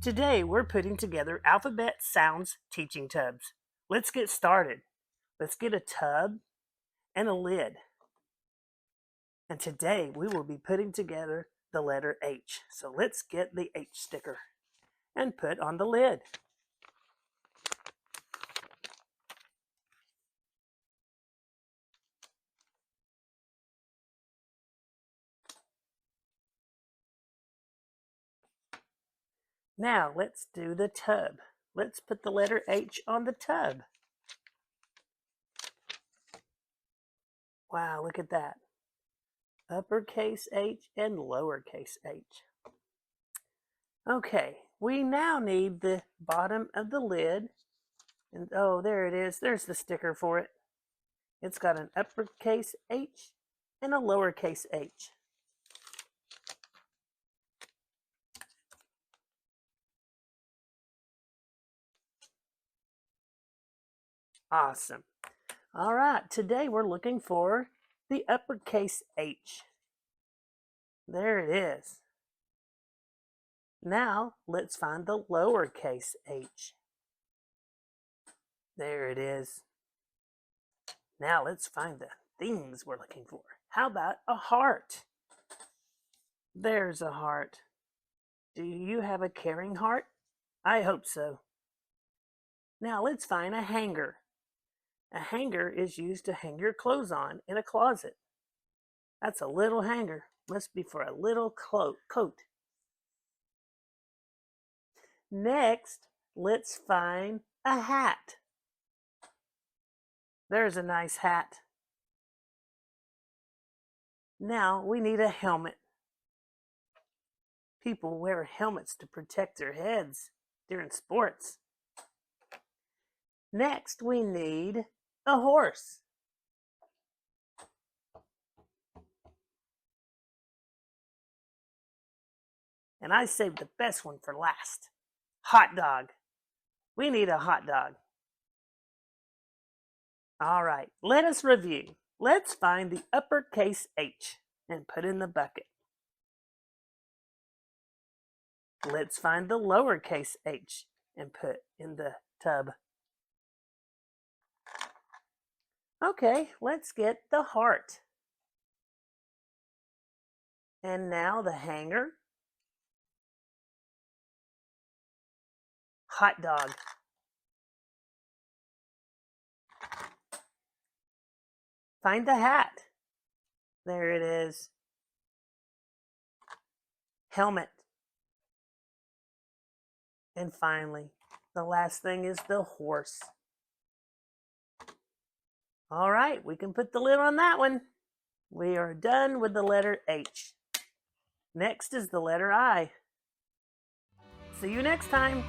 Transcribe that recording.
Today we're putting together alphabet sounds teaching tubs. Let's get started. Let's get a tub and a lid. And today we will be putting together the letter H. So let's get the H sticker and put on the lid. Now let's do the tub. Let's put the letter H on the tub. Wow, look at that. Uppercase H and lowercase h. Okay, we now need the bottom of the lid. And oh, there it is. There's the sticker for it. It's got an uppercase H and a lowercase h. Awesome. All right, today we're looking for the uppercase H. There it is. Now let's find the lowercase h. There it is. Now let's find the things we're looking for. How about a heart? There's a heart. Do you have a caring heart? I hope so. Now let's find a hanger. A hanger is used to hang your clothes on in a closet. That's a little hanger. Must be for a little coat. Next, let's find a hat. There's a nice hat. Now we need a helmet. People wear helmets to protect their heads during sports. Next, we need a horse. And I saved the best one for last. Hot dog. We need a hot dog. All right, let us review. Let's find the uppercase H and put in the bucket. Let's find the lowercase h and put in the tub. Okay, let's get the heart. And now the hanger. Hot dog. Find the hat. There it is. Helmet. And finally, the last thing is the horse. All right, we can put the lid on that one. We are done with the letter H. Next is the letter I. See you next time.